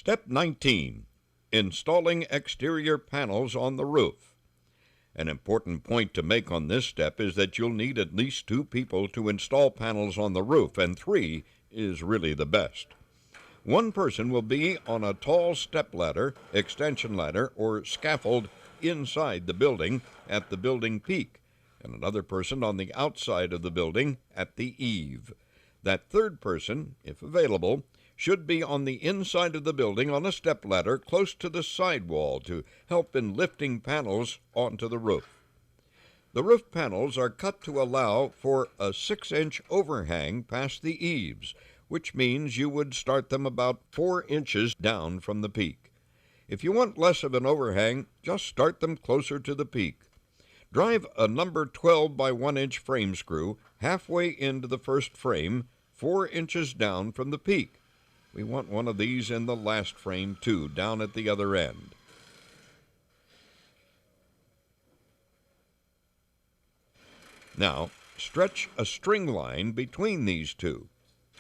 Step 19. Installing exterior panels on the roof. An important point to make on this step is that you'll need at least 2 people to install panels on the roof, and 3 is really the best. One person will be on a tall stepladder, extension ladder, or scaffold inside the building at the building peak, and another person on the outside of the building at the eave. That third person, if available, should be on the inside of the building on a stepladder close to the sidewall to help in lifting panels onto the roof. The roof panels are cut to allow for a 6-inch overhang past the eaves, which means you would start them about 4 inches down from the peak. If you want less of an overhang, just start them closer to the peak. Drive a number 12 by 1 inch frame screw halfway into the first frame, 4 inches down from the peak. We want one of these in the last frame too, down at the other end. Now, stretch a string line between these two.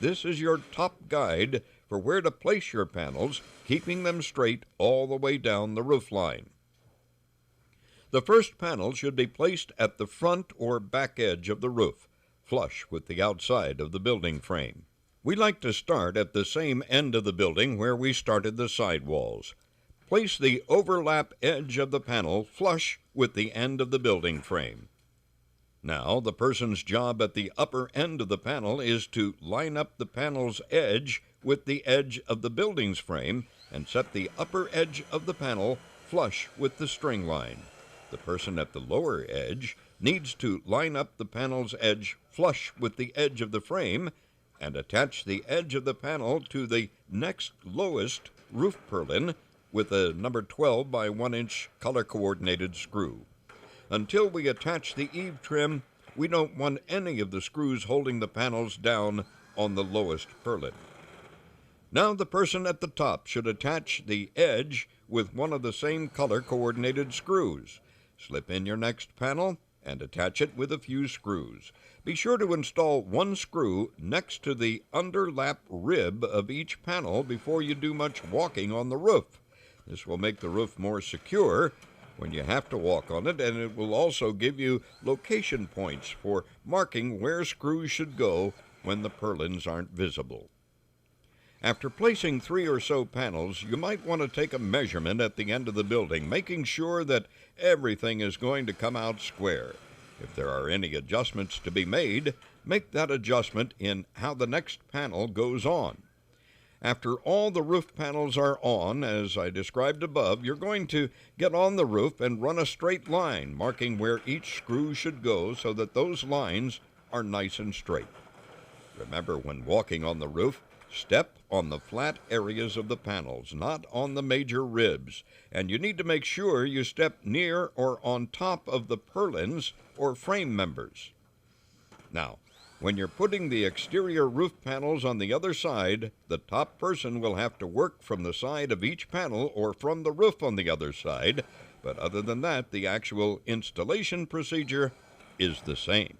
This is your top guide for where to place your panels, keeping them straight all the way down the roof line. The first panel should be placed at the front or back edge of the roof, flush with the outside of the building frame. We like to start at the same end of the building where we started the sidewalls. Place the overlap edge of the panel flush with the end of the building frame. Now, the person's job at the upper end of the panel is to line up the panel's edge with the edge of the building's frame and set the upper edge of the panel flush with the string line. The person at the lower edge needs to line up the panel's edge flush with the edge of the frame and attach the edge of the panel to the next lowest roof purlin with a number 12 by 1 inch color-coordinated screw. Until we attach the eave trim, we don't want any of the screws holding the panels down on the lowest purlin. Now the person at the top should attach the edge with one of the same color-coordinated screws. Slip in your next panel and attach it with a few screws. Be sure to install 1 screw next to the underlap rib of each panel before you do much walking on the roof. This will make the roof more secure when you have to walk on it, and it will also give you location points for marking where screws should go when the purlins aren't visible. After placing 3 or so panels, you might want to take a measurement at the end of the building, making sure that everything is going to come out square. If there are any adjustments to be made, make that adjustment in how the next panel goes on. After all the roof panels are on, as I described above, you're going to get on the roof and run a straight line, marking where each screw should go so that those lines are nice and straight. Remember, when walking on the roof, step on the flat areas of the panels, not on the major ribs, and you need to make sure you step near or on top of the purlins or frame members. Now, when you're putting the exterior roof panels on the other side, the top person will have to work from the side of each panel or from the roof on the other side, but other than that, the actual installation procedure is the same.